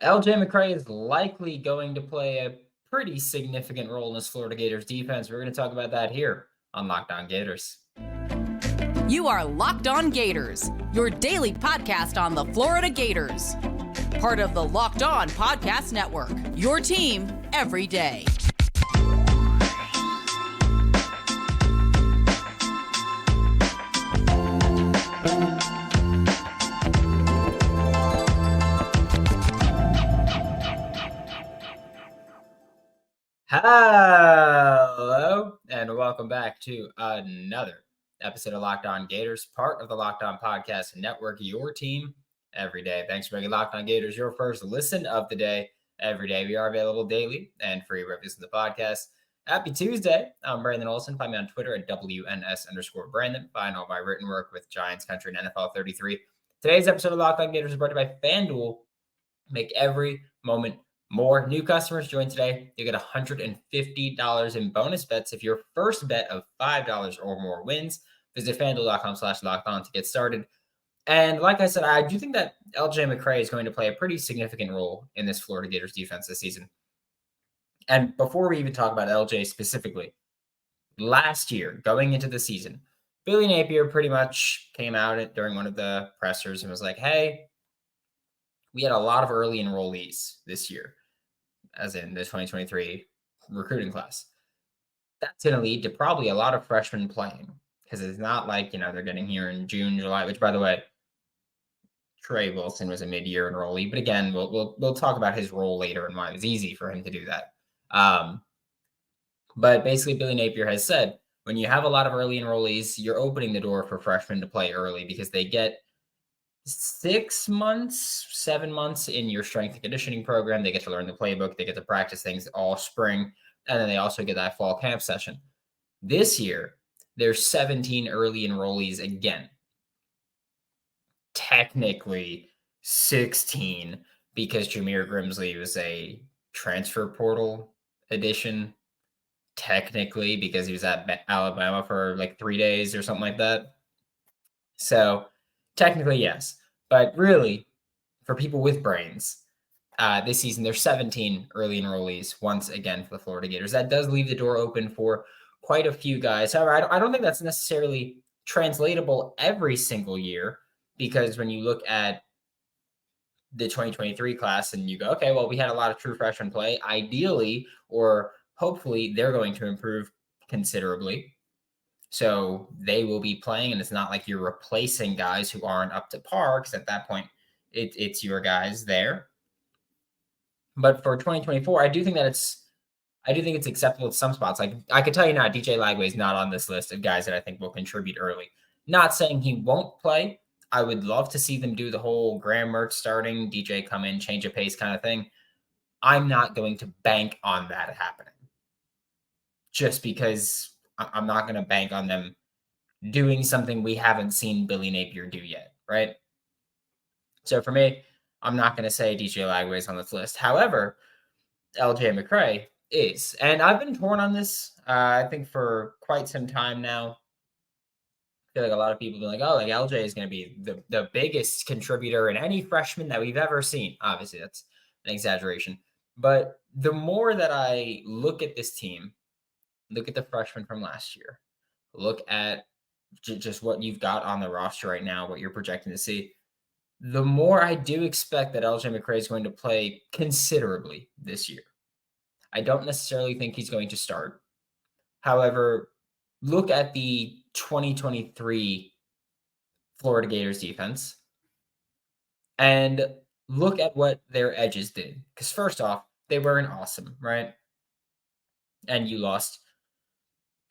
LJ McCray is likely going to play a pretty significant role in this Florida Gators defense. We're going to talk about that here on Locked On Gators. You are Locked On Gators, your daily podcast on the Florida Gators. Part of the Locked On Podcast Network, your team every day. Hello, and welcome back to another episode of Locked On Gators, part of the Locked On Podcast Network, your team every day. Thanks for making Locked On Gators your first listen of the day every day. We are available daily and free reviews in the podcast. Happy Tuesday. I'm Brandon Olsen. Find me on Twitter at WNS_Brandon. Find all my written work with Giants Country and NFL 33. Today's episode of Locked On Gators is brought to you by FanDuel. Make every moment more. New customers join today. You get $150 in bonus bets if your first bet of $5 or more wins. Visit FanDuel.com/lockedon to get started. And like I said, I do think that LJ McCray is going to play a pretty significant role in this Florida Gators defense this season. And before we even talk about LJ specifically, last year, going into the season, Billy Napier pretty much came out during one of the pressers and was like, hey, we had a lot of early enrollees this year, as in the 2023 recruiting class. That's going to lead to probably a lot of freshmen playing because it's not like, they're getting here in June, July, which, by the way, Trey Wilson was a mid-year enrollee. But again, we'll talk about his role later and why it was easy for him to do that. But basically, Billy Napier has said, when you have a lot of early enrollees, you're opening the door for freshmen to play early because they get 6 months, 7 months in your strength and conditioning program. They get to learn the playbook. They get to practice things all spring. And then they also get that fall camp session. This year, there's 17 early enrollees again. Technically 16 because Jameer Grimsley was a transfer portal addition. Technically because he was at Alabama for like 3 days or something like that. So technically, yes. But really, for people with brains, this season, there's 17 early enrollees once again for the Florida Gators. That does leave the door open for quite a few guys. However, I don't think that's necessarily translatable every single year because when you look at the 2023 class and you go, okay, well, we had a lot of true freshmen play. Ideally, or hopefully, they're going to improve considerably. So they will be playing, and it's not like you're replacing guys who aren't up to par, because at that point, it's your guys there. But for 2024, I do think it's acceptable at some spots. Like I could tell you now, DJ Lagway is not on this list of guys that I think will contribute early. Not saying he won't play. I would love to see them do the whole Graham Mertz starting, DJ come in, change of pace kind of thing. I'm not going to bank on that happening. Just because I'm not going to bank on them doing something we haven't seen Billy Napier do yet, right? So for me, I'm not going to say DJ Lagway is on this list. However, LJ McCray is. And I've been torn on this, I think, for quite some time now. I feel like a lot of people be like, oh, like LJ is going to be the biggest contributor in any freshman that we've ever seen. Obviously, that's an exaggeration. But the more that I look at this team, look at the freshmen from last year, look at just what you've got on the roster right now, what you're projecting to see, the more I do expect that LJ McCray is going to play considerably this year. I don't necessarily think he's going to start. However, look at the 2023 Florida Gators defense and look at what their edges did. Because first off, they weren't awesome, right? And you lost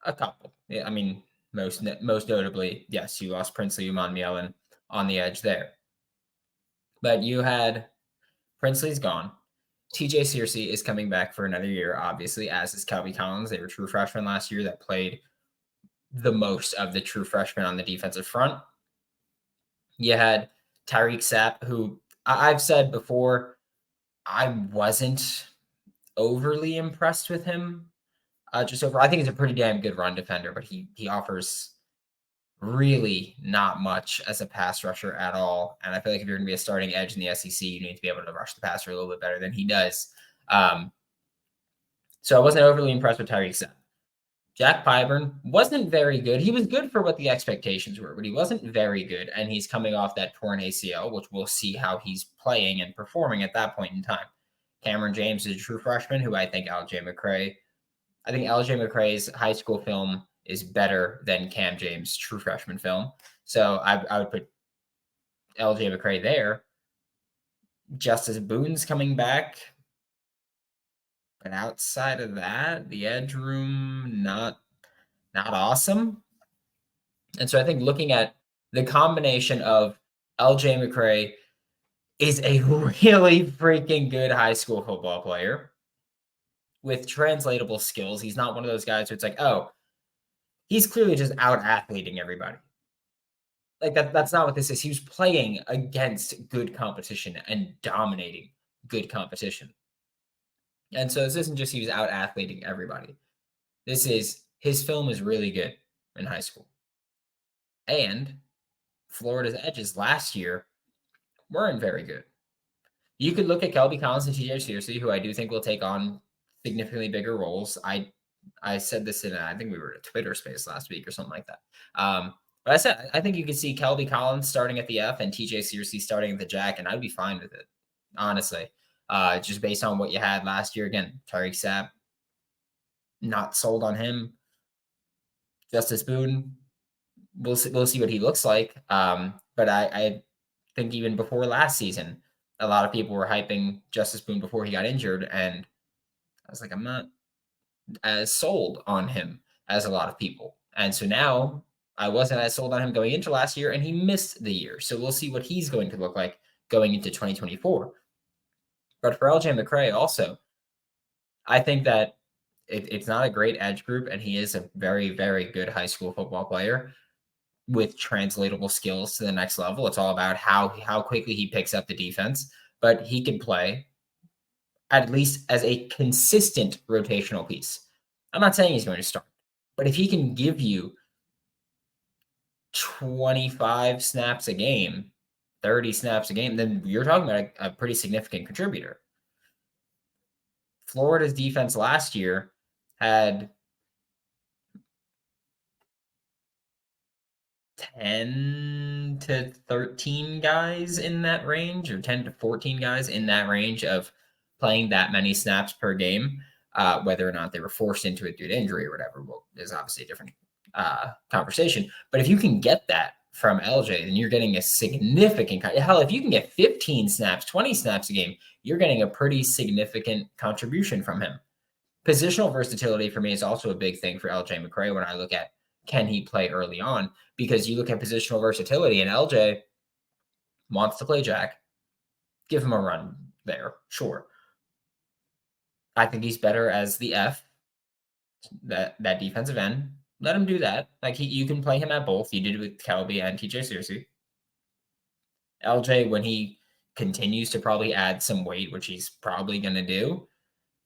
a couple. I mean, most notably, yes, you lost Princely Umanmielen on the edge there. But you had Princely's gone. TJ Searcy is coming back for another year, obviously, as is Kelby Collins. They were true freshmen last year that played the most of the true freshmen on the defensive front. You had Tyreek Sapp, who I've said before, I wasn't overly impressed with him. I think he's a pretty damn good run defender, but he offers really not much as a pass rusher at all. And I feel like if you're going to be a starting edge in the SEC, you need to be able to rush the passer a little bit better than he does. So I wasn't overly impressed with Tyreek Sapp. Jack Pyburn wasn't very good. He was good for what the expectations were, but he wasn't very good. And he's coming off that torn ACL, which we'll see how he's playing and performing at that point in time. Cameron James is a true freshman who I think LJ McCray's high school film is better than Cam James' true freshman film. So I would put LJ McCray there. Justice Boone's coming back. But outside of that, the edge room, not awesome. And so I think looking at the combination of LJ McCray is a really freaking good high school football player with translatable skills. He's not one of those guys who it's like, oh, he's clearly just out athleting everybody. Like that's not what this is. He was playing against good competition and dominating good competition. And so this isn't just he was out athleting everybody. This is his film is really good in high school. And Florida's edges last year weren't very good. You could look at Kelby Collins and TJ Searcy, who I do think will take on significantly bigger roles. I said this in I think we were at a Twitter space last week or something like that. But I said I think you could see Kelby Collins starting at the F and TJ Searcy starting at the Jack, and I'd be fine with it, honestly. Just based on what you had last year. Again, Tyreek Sapp, not sold on him. Justice Boone, we'll see what he looks like. But I think even before last season, a lot of people were hyping Justice Boone before he got injured, and I was like, I'm not as sold on him as a lot of people. And so now I wasn't as sold on him going into last year, and he missed the year. So we'll see what he's going to look like going into 2024. But for LJ McCray also, I think that it's not a great edge group, and he is a very, very good high school football player with translatable skills to the next level. It's all about how quickly he picks up the defense, but he can play at least as a consistent rotational piece. I'm not saying he's going to start, but if he can give you 25 snaps a game, 30 snaps a game, then you're talking about a pretty significant contributor. Florida's defense last year had 10 to 13 guys in that range, or 10 to 14 guys in that range of playing that many snaps per game. Whether or not they were forced into it due to injury or whatever, well, is obviously a different conversation. But if you can get that from LJ, then you're getting a significant, hell, if you can get 15 snaps, 20 snaps a game, you're getting a pretty significant contribution from him. Positional versatility for me is also a big thing for LJ McCray when I look at can he play early on, because you look at positional versatility and LJ wants to play Jack. Give him a run there, sure. I think he's better as the F, that defensive end. Let him do that. Like you can play him at both. You did it with Kelby and TJ Searcy. LJ, when he continues to probably add some weight, which he's probably going to do,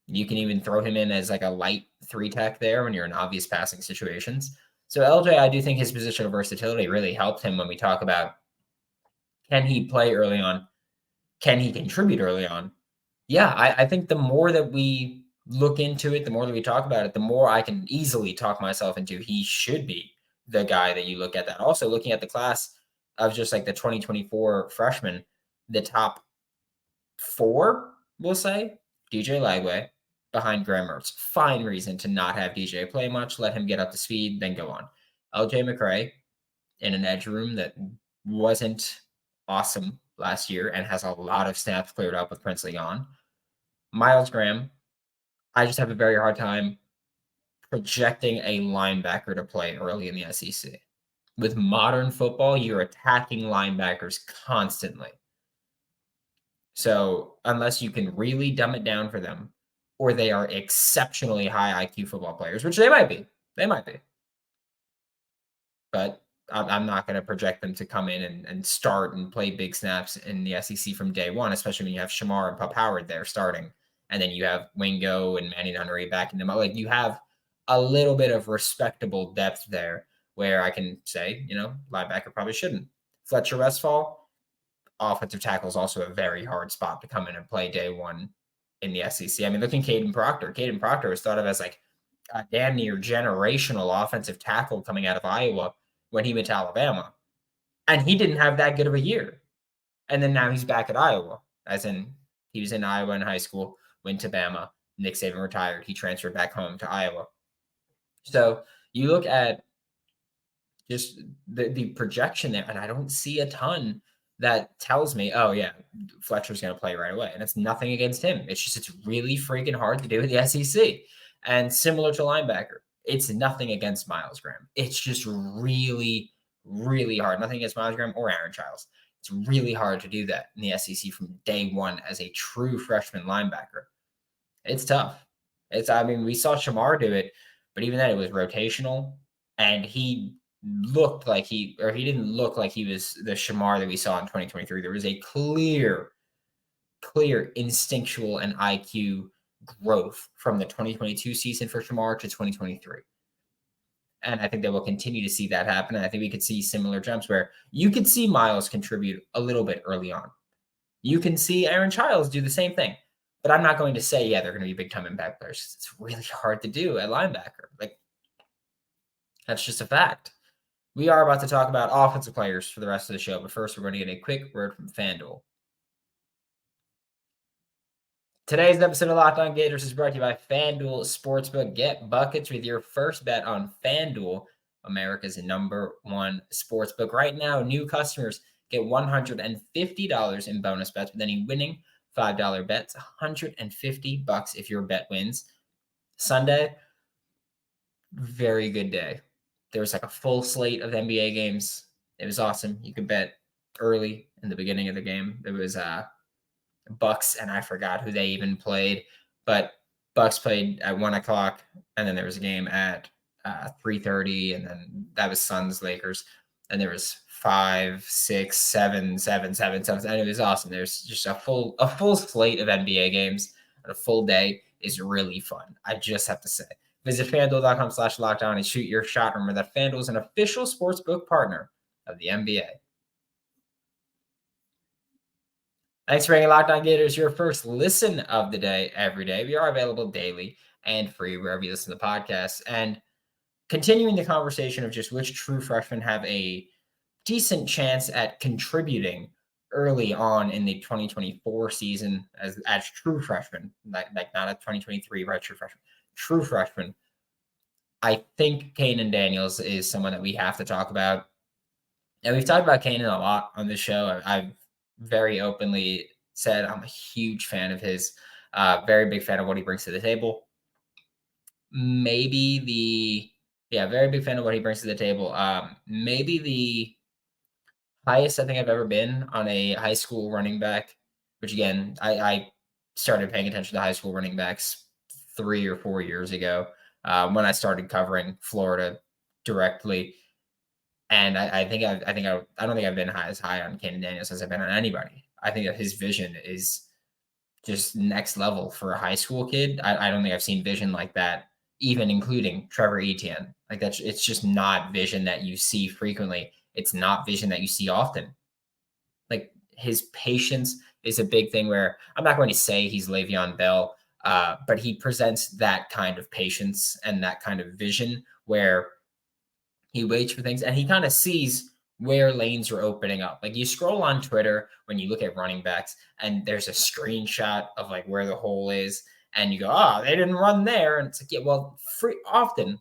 you can even throw him in as like a light 3-tech there when you're in obvious passing situations. So LJ, I do think his positional versatility really helped him when we talk about can he play early on? Can he contribute early on? Yeah, I think the more that we look into it, the more that we talk about it, the more I can easily talk myself into he should be the guy that you look at that. Also, looking at the class of just like the 2024 freshmen, the top 4, we'll say, DJ Lagway behind Graham Mertz. Fine reason to not have DJ play much, let him get up to speed, then go on. LJ McCray in an edge room that wasn't awesome last year and has a lot of snaps cleared up with Princely on. Miles Graham, I just have a very hard time projecting a linebacker to play early in the SEC. With modern football, you're attacking linebackers constantly. So unless you can really dumb it down for them, or they are exceptionally high IQ football players, which they might be. But I'm not going to project them to come in and start and play big snaps in the SEC from day one, especially when you have Shamar and Pup Howard there starting. And then you have Wingo and Manny Nunnery backing them up. Like you have a little bit of respectable depth there where I can say, linebacker probably shouldn't. Fletcher Westphal, offensive tackle, is also a very hard spot to come in and play day one in the SEC. I mean, look at Caden Proctor. Caden Proctor was thought of as like a damn near generational offensive tackle coming out of Iowa when he went to Alabama. And he didn't have that good of a year. And then now he's back at Iowa, as in he was in Iowa in high school, went to Bama. Nick Saban retired. He transferred back home to Iowa. So you look at just the projection there, and I don't see a ton that tells me, oh, yeah, Fletcher's going to play right away. And it's nothing against him. It's just it's really freaking hard to do with the SEC. And similar to linebacker, it's nothing against Miles Graham. It's just really, really hard. Nothing against Miles Graham or Aaron Childs. It's really hard to do that in the SEC from day one as a true freshman linebacker. It's tough. We saw Shamar do it, but even then it was rotational, and he didn't look like he was the Shamar that we saw in 2023. There was a clear instinctual and IQ growth from the 2022 season for Shamar to 2023. And I think that we'll continue to see that happen. And I think we could see similar jumps where you could see Miles contribute a little bit early on. You can see Aaron Childs do the same thing. But I'm not going to say, they're going to be big-time impact players. It's really hard to do at linebacker. That's just a fact. We are about to talk about offensive players for the rest of the show. But first, we're going to get a quick word from FanDuel. Today's episode of Locked On Gators is brought to you by FanDuel Sportsbook. Get buckets with your first bet on FanDuel, America's #1 sportsbook. Right now, new customers get $150 in bonus bets with any winning $5 bets, $150 if your bet wins. Sunday, very good day. There was like a full slate of NBA games. It was awesome. You could bet early in the beginning of the game. It was Bucks, and I forgot who they even played, but Bucks played at 1:00, and then there was a game at 3:30, and then that was Suns Lakers, and there was 5, 6, 7, 7, 7, 7, and it was awesome. There's just a full slate of NBA games, and a full day is really fun. I just have to say. Visit FanDuel.com/lockdown and shoot your shot. Remember that FanDuel is an official sportsbook partner of the NBA. Thanks for making Locked On Gators your first listen of the day every day. We are available daily and free wherever you listen to podcasts. And continuing the conversation of just which true freshmen have a decent chance at contributing early on in the 2024 season as true freshmen, like not a 2023 redshirt freshman, true freshman. I think Kahnen Daniels is someone that we have to talk about. And we've talked about Kahnen a lot on this show. I've very openly said I'm a huge fan of his, very big fan of what he brings to the table. Very big fan of what he brings to the table. Maybe the highest I think I've ever been on a high school running back, which again, I started paying attention to high school running backs 3 or 4 years ago when I started covering Florida directly. And I don't think I've been as high on Kahnen Daniels as I've been on anybody. I think that his vision is just next level for a high school kid. I don't think I've seen vision like that, even including Trevor Etienne. It's just not vision that you see frequently. It's not vision that you see often. His patience is a big thing where I'm not going to say he's Le'Veon Bell, but he presents that kind of patience and that kind of vision where he waits for things and he kind of sees where lanes are opening up. You scroll on Twitter when you look at running backs and there's a screenshot of where the hole is and you go, they didn't run there. And it's often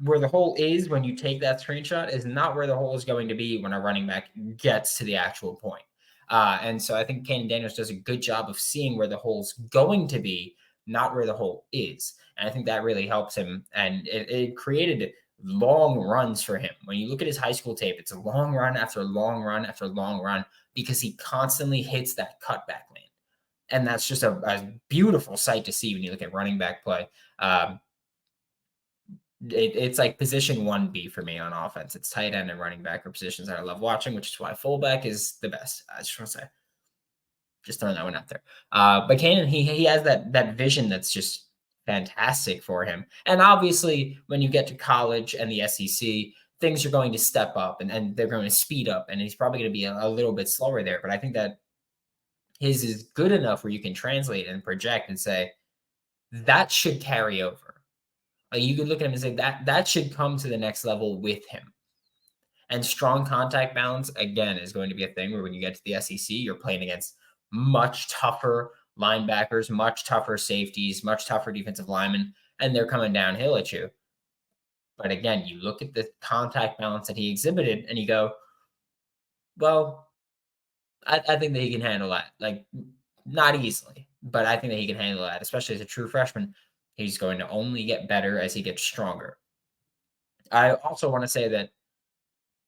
where the hole is when you take that screenshot is not where the hole is going to be when a running back gets to the actual point. And so I think Kahnen Daniels does a good job of seeing where the hole's going to be, not where the hole is. And I think that really helps him. And it created long runs for him. When you look at his high school tape, it's a long run after long run after long run because he constantly hits that cutback lane. And that's just a beautiful sight to see when you look at running back play. It's like position 1B for me on offense. It's tight end and running back are positions that I love watching, which is why fullback is the best. I just want to say, just throwing that one out there. But Kahnen, he has that vision that's just fantastic for him. And obviously, when you get to college and the SEC, things are going to step up and they're going to speed up, and he's probably going to be a little bit slower there. But I think that his is good enough where you can translate and project and say, that should carry over. Like you could look at him and say that should come to the next level with him. And strong contact balance, again, is going to be a thing where when you get to the SEC, you're playing against much tougher linebackers, much tougher safeties, much tougher defensive linemen, and they're coming downhill at you. But again, you look at the contact balance that he exhibited and you go, well, I think that he can handle that. Like, not easily, but I think that he can handle that, especially as a true freshman. He's going to only get better as he gets stronger. I also want to say that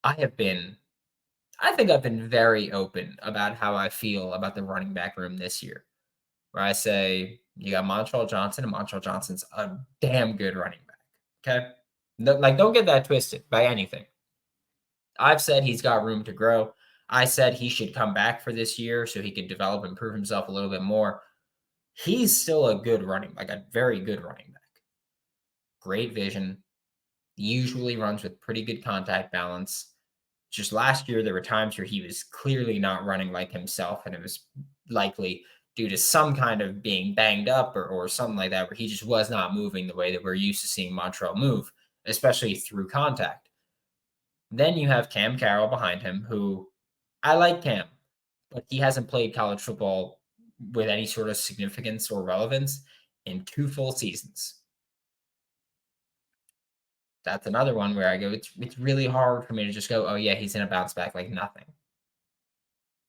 I think I've been very open about how I feel about the running back room this year, where I say you got Montrell Johnson, and Montrell Johnson's a damn good running back. Okay. Don't get that twisted by anything. I've said he's got room to grow. I said he should come back for this year so he could develop and prove himself a little bit more. He's still a good a very good running back. Great vision. Usually runs with pretty good contact balance. Just last year, there were times where he was clearly not running like himself, and it was likely due to some kind of being banged up or something like that, where he just was not moving the way that we're used to seeing Montrell move, especially through contact. Then you have Cam Carroll behind him, who I like Cam, but he hasn't played college football with any sort of significance or relevance in 2 full seasons. That's another one where I go, it's really hard for me to just go, oh yeah, he's going to bounce back like nothing.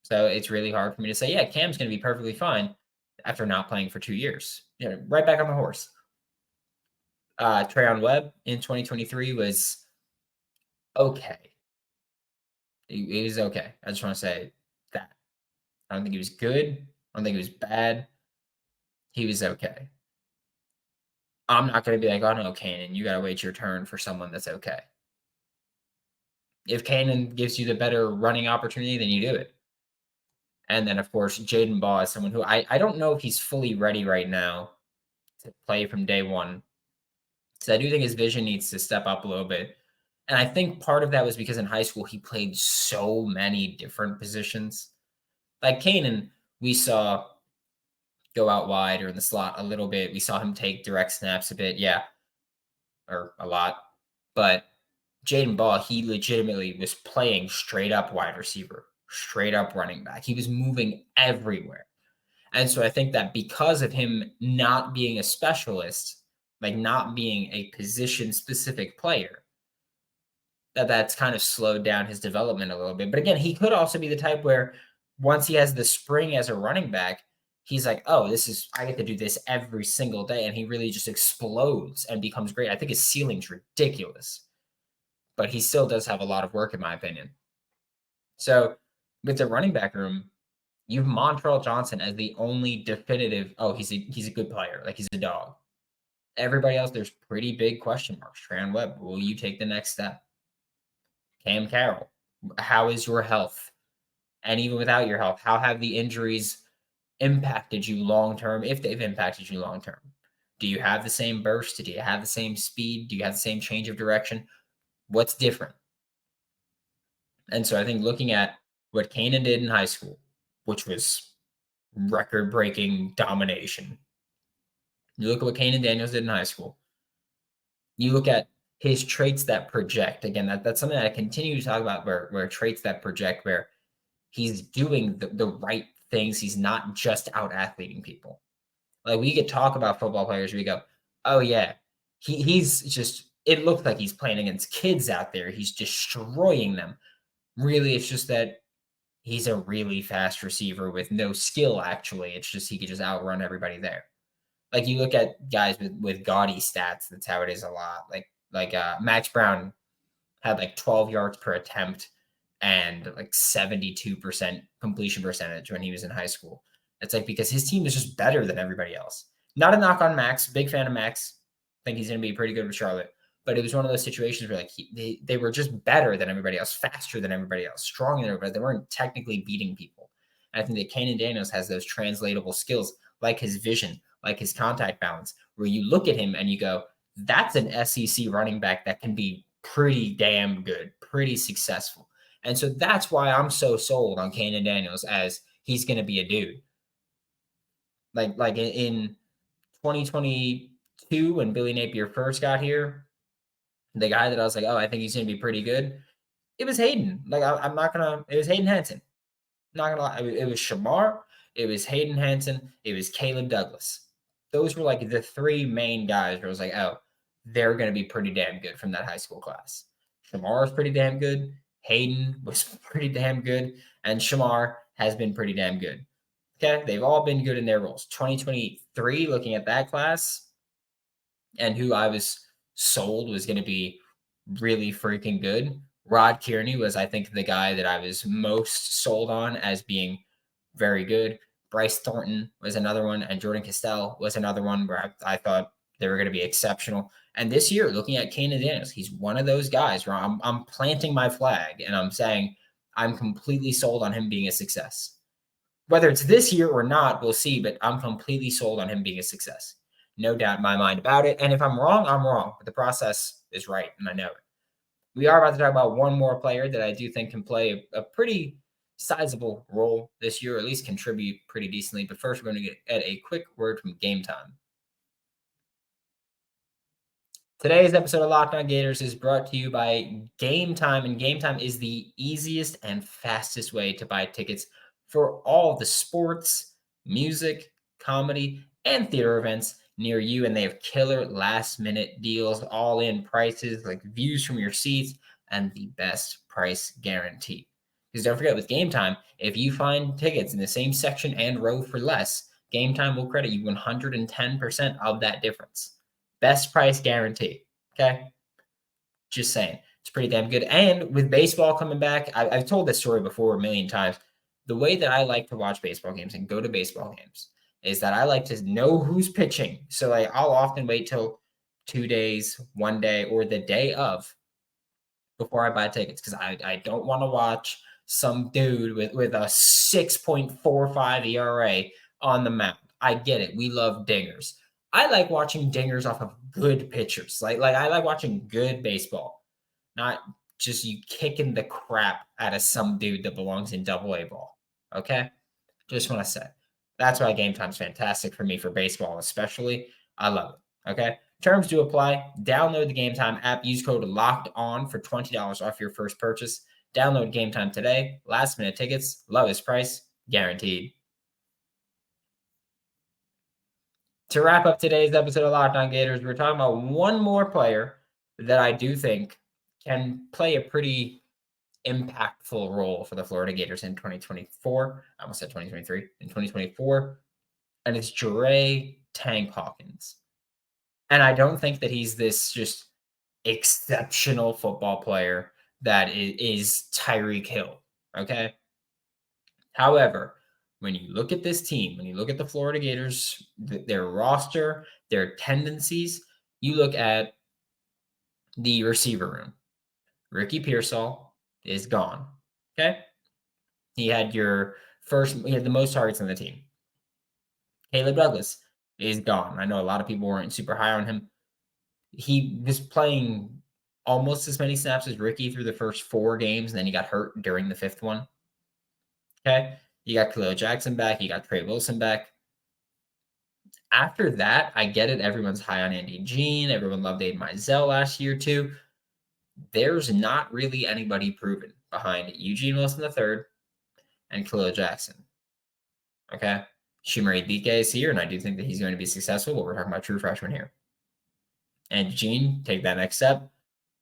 So it's really hard for me to say, yeah, Cam's going to be perfectly fine after not playing for 2 years. Right back on the horse. Trayon Webb in 2023 was okay. He was okay. I just want to say that. I don't think he was good. I don't think he was bad. He was okay. I'm not going to be like, oh no, Kahnen, you got to wait your turn for someone that's okay. If Kahnen gives you the better running opportunity, then you do it. And then, of course, Jaden Baugh is someone who I don't know if he's fully ready right now to play from day one. So I do think his vision needs to step up a little bit. And I think part of that was because in high school, he played so many different positions. Like Kahnen, we saw go out wide or in the slot a little bit. We saw him take direct snaps a bit, yeah, or a lot. But Jaden Baugh, he legitimately was playing straight up wide receiver, straight up running back. He was moving everywhere. And so I think that because of him not being a specialist, like not being a position specific player, that's kind of slowed down his development a little bit. But again, he could also be the type where once he has the spring as a running back, he's like, oh, I get to do this every single day. And he really just explodes and becomes great. I think his ceiling's ridiculous, but he still does have a lot of work, in my opinion. So with the running back room, you have Montrell Johnson as the only definitive, oh, he's a good player. Like he's a dog. Everybody else, there's pretty big question marks. Trayon Webb, will you take the next step? Cam Carroll, how is your health? And even without your health, how have the injuries impacted you long-term, if they've impacted you long-term? Do you have the same burst? Do you have the same speed? Do you have the same change of direction? What's different? And so I think looking at what Kahnen did in high school, which was record-breaking domination. You look at what Kahnen Daniels did in high school. You look at his traits that project. Again, that's something that I continue to talk about, where traits that project, where he's doing the right things. He's not just out-athleting people. Like we could talk about football players where we go, oh yeah, he's just, it looks like he's playing against kids out there. He's destroying them. Really, it's just that he's a really fast receiver with no skill, actually. It's just he could just outrun everybody there. Like you look at guys with gaudy stats, that's how it is a lot. Like Max Brown had like 12 yards per attempt and like 72% completion percentage when he was in high school. It's like because his team is just better than everybody else. Not a knock on Max. Big fan of Max. Think he's going to be pretty good with Charlotte. But it was one of those situations where like they were just better than everybody else, faster than everybody else, stronger than everybody. They weren't technically beating people. And I think that Kahnen Daniels has those translatable skills, like his vision, like his contact balance, where you look at him and you go, that's an SEC running back that can be pretty damn good, pretty successful. And so that's why I'm so sold on Kahnen Daniels as he's going to be a dude. Like in 2022 when Billy Napier first got here, the guy that I was like, oh, I think he's going to be pretty good. It was Hayden. Like I'm not gonna. It was Hayden Hansen. Not gonna lie. It was Shamar. It was Hayden Hansen. It was Caleb Douglas. Those were like the three main guys where I was like, oh, they're gonna be pretty damn good from that high school class. Shamar was pretty damn good. Hayden was pretty damn good, and Shamar has been pretty damn good. Okay, they've all been good in their roles. 2023, looking at that class, and who I was sold was going to be really freaking good. Rod Kearney was, I think, the guy that I was most sold on as being very good. Bryce Thornton was another one, and Jordan Castell was another one where I thought they were going to be exceptional. And this year, looking at Kahnen Daniels, he's one of those guys where I'm planting my flag and I'm saying I'm completely sold on him being a success. Whether it's this year or not, we'll see, but I'm completely sold on him being a success. No doubt in my mind about it. And if I'm wrong, I'm wrong. But the process is right, and I know it. We are about to talk about one more player that I do think can play a pretty sizable role this year, or at least contribute pretty decently. But first, we're going to get a quick word from Game Time. Today's episode of Locked On Gators is brought to you by Game Time, and Game Time is the easiest and fastest way to buy tickets for all the sports, music, comedy, and theater events near you. And they have killer last-minute deals, all-in prices, like views from your seats, and the best price guarantee. Because don't forget, with Game Time, if you find tickets in the same section and row for less, Game Time will credit you 110% of that difference. Best price guarantee. Okay. Just saying. It's pretty damn good. And with baseball coming back, I've told this story before a million times. The way that I like to watch baseball games and go to baseball games is that I like to know who's pitching. So like I'll often wait till 2 days, 1 day, or the day of before I buy tickets because I don't want to watch some dude with a 6.45 ERA on the mound. I get it. We love dingers. I like watching dingers off of good pitchers. Like I like watching good baseball, not just you kicking the crap out of some dude that belongs in Double A ball. Okay, just want to say that's why Game Time's fantastic for me for baseball, especially. I love it. Okay, terms do apply. Download the Game Time app. Use code Locked On for $20 off your first purchase. Download Game Time today. Last minute tickets, lowest price guaranteed. To wrap up today's episode of Locked On Gators, we're talking about one more player that I do think can play a pretty impactful role for the Florida Gators in 2024. I almost said 2023. In 2024. And it's Jerrae Tank Hawkins. And I don't think that he's this just exceptional football player that is Tyreek Hill. Okay. However, when you look at this team, when you look at the Florida Gators, their roster, their tendencies, you look at the receiver room. Ricky Pearsall is gone. Okay. He had the most targets on the team. Caleb Douglas is gone. I know a lot of people weren't super high on him. He was playing almost as many snaps as Ricky through the first 4 games, and then he got hurt during the 5th one. Okay. You got Khalil Jackson back. You got Trey Wilson back. After that, I get it. Everyone's high on Andy Jean. Everyone loved Aiden Mizell last year, too. There's not really anybody proven behind Eugene Wilson III and Khalil Jackson. Okay. Chimere Dike is here, and I do think that he's going to be successful, but we're talking about true freshman here. And Jean, take that next step.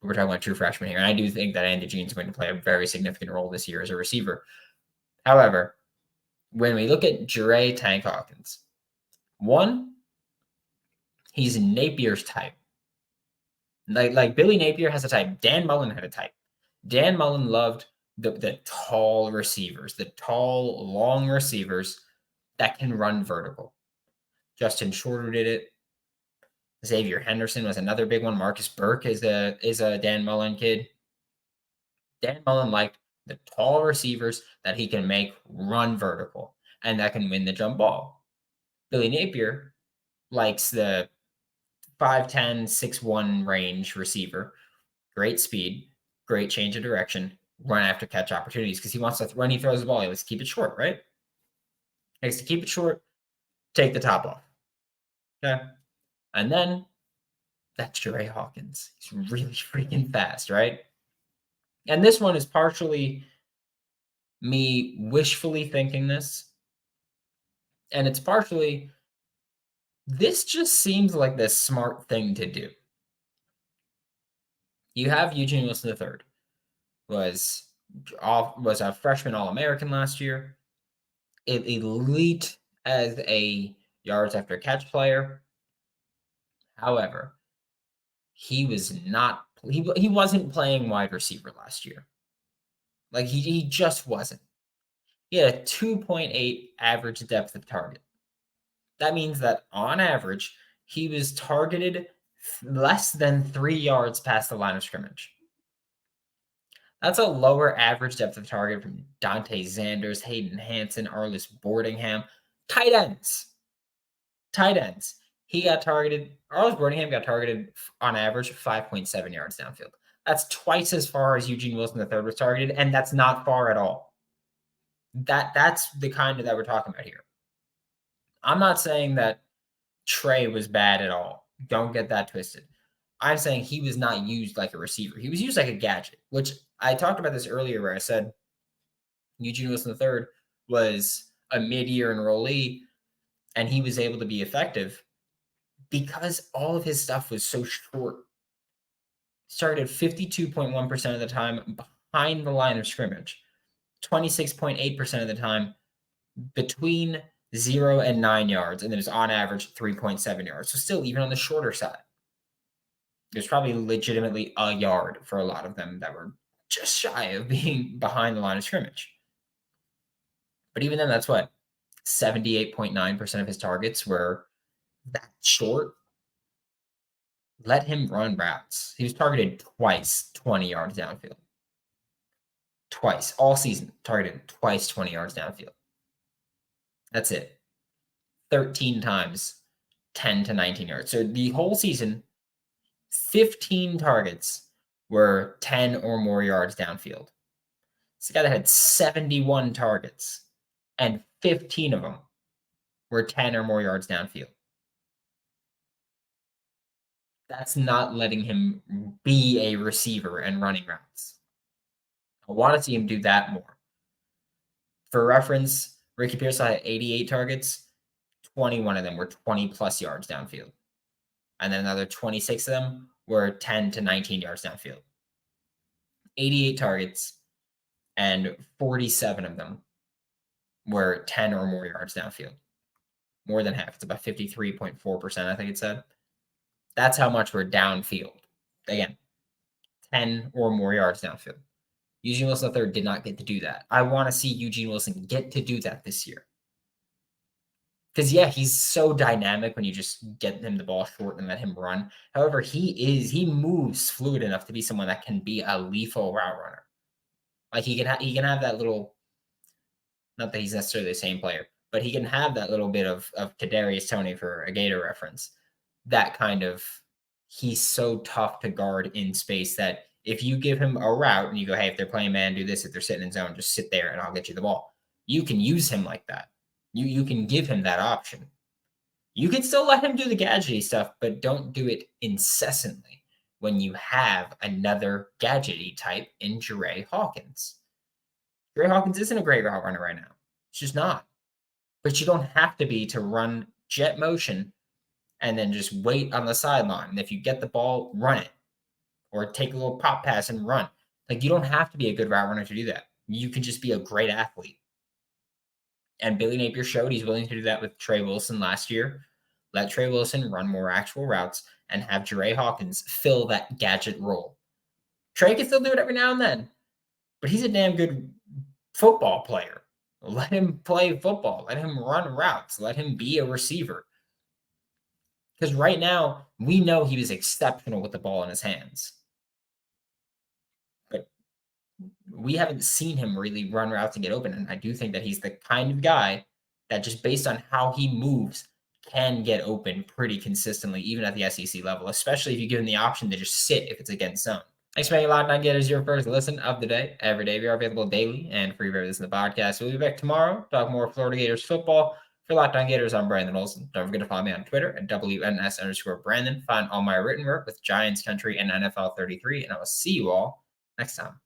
But we're talking about true freshman here. And I do think that Andy Jean is going to play a very significant role this year as a receiver. However, when we look at Jerrae Tank Hawkins, one, he's Napier's type. Like Billy Napier has a type. Dan Mullen had a type. Dan Mullen loved the tall receivers, the tall, long receivers that can run vertical. Justin Shorter did it. Xavier Henderson was another big one. Marcus Burke is a Dan Mullen kid. Dan Mullen liked the tall receivers that he can make run vertical and that can win the jump ball. Billy Napier likes the 5'10", 6'1" range receiver great speed, great change of direction, run after catch opportunities because he wants to, when he throws the ball, he likes to keep it short, right? He likes to keep it short, take the top off. Okay. And then that's Jerrae Hawkins. He's really freaking fast, right? And this one is partially me wishfully thinking this. And it's partially, this just seems like the smart thing to do. You have Eugene Wilson III, was a freshman All-American last year, elite as a yards after catch player. However, he wasn't playing wide receiver last year. Like he just wasn't. He had a 2.8 average depth of target. That means that on average, he was targeted less than 3 yards past the line of scrimmage. That's a lower average depth of target from Dante Zanders, Hayden Hansen, Arliss Boardingham. Tight ends. He got targeted. Arliss Boardingham got targeted on average 5.7 yards downfield. That's twice as far as Eugene Wilson III was targeted, and that's not far at all. That's the kind of that we're talking about here. I'm not saying that Trey was bad at all. Don't get that twisted. I'm saying he was not used like a receiver. He was used like a gadget, which I talked about this earlier where I said Eugene Wilson III was a mid-year enrollee and he was able to be effective because all of his stuff was so short. Started 52.1% of the time behind the line of scrimmage, 26.8% of the time between 0 and 9 yards, and then it's on average 3.7 yards. So still, even on the shorter side, there's probably legitimately a yard for a lot of them that were just shy of being behind the line of scrimmage. But even then, that's what 78.9% of his targets were that short. Let him run routes. He was targeted twice, 20 yards downfield. Twice, all season, targeted twice, 20 yards downfield. That's it. 13 times, 10 to 19 yards. So the whole season, 15 targets were 10 or more yards downfield. It's a guy that had 71 targets, and 15 of them were 10 or more yards downfield. That's not letting him be a receiver and running routes. I want to see him do that more. For reference, Ricky Pearsall had 88 targets. 21 of them were 20-plus yards downfield. And then another 26 of them were 10 to 19 yards downfield. 88 targets, and 47 of them were 10 or more yards downfield. More than half. It's about 53.4%, I think it said. That's how much we're downfield. Again, 10 or more yards downfield. Eugene Wilson III did not get to do that. I want to see Eugene Wilson get to do that this year. Because, yeah, he's so dynamic when you just get him the ball short and let him run. However, he moves fluid enough to be someone that can be a lethal route runner. Like, he can have that little, not that he's necessarily the same player, but he can have that little bit of Kadarius Toney for a Gator reference. That kind of, he's so tough to guard in space that if you give him a route and you go, hey, if they're playing man, do this. If they're sitting in zone, just sit there and I'll get you the ball. You can use him like that. You can give him that option. You can still let him do the gadgety stuff, but don't do it incessantly when you have another gadgety type in Jerrae Hawkins. Jerrae Hawkins isn't a great route runner right now. It's just not. But you don't have to be to run jet motion and then just wait on the sideline. And if you get the ball, run it. Or take a little pop pass and run. Like, you don't have to be a good route runner to do that. You can just be a great athlete. And Billy Napier showed he's willing to do that with Trey Wilson last year. Let Trey Wilson run more actual routes and have Jerrae Hawkins fill that gadget role. Trey can still do it every now and then, but he's a damn good football player. Let him play football. Let him run routes. Let him be a receiver. Because right now, we know he was exceptional with the ball in his hands. But we haven't seen him really run routes and get open. And I do think that he's the kind of guy that just based on how he moves can get open pretty consistently, even at the SEC level, especially if you give him the option to just sit if it's against zone. Thanks for making Locked On Gators your first listen of the day. Every day we are available daily and free to listen to the podcast. We'll be back tomorrow, talk more Florida Gators football. For Locked On Gators, I'm Brandon Olsen. Don't forget to follow me on Twitter at WNS_Brandon. Find all my written work with Giants Country and NFL 33, and I will see you all next time.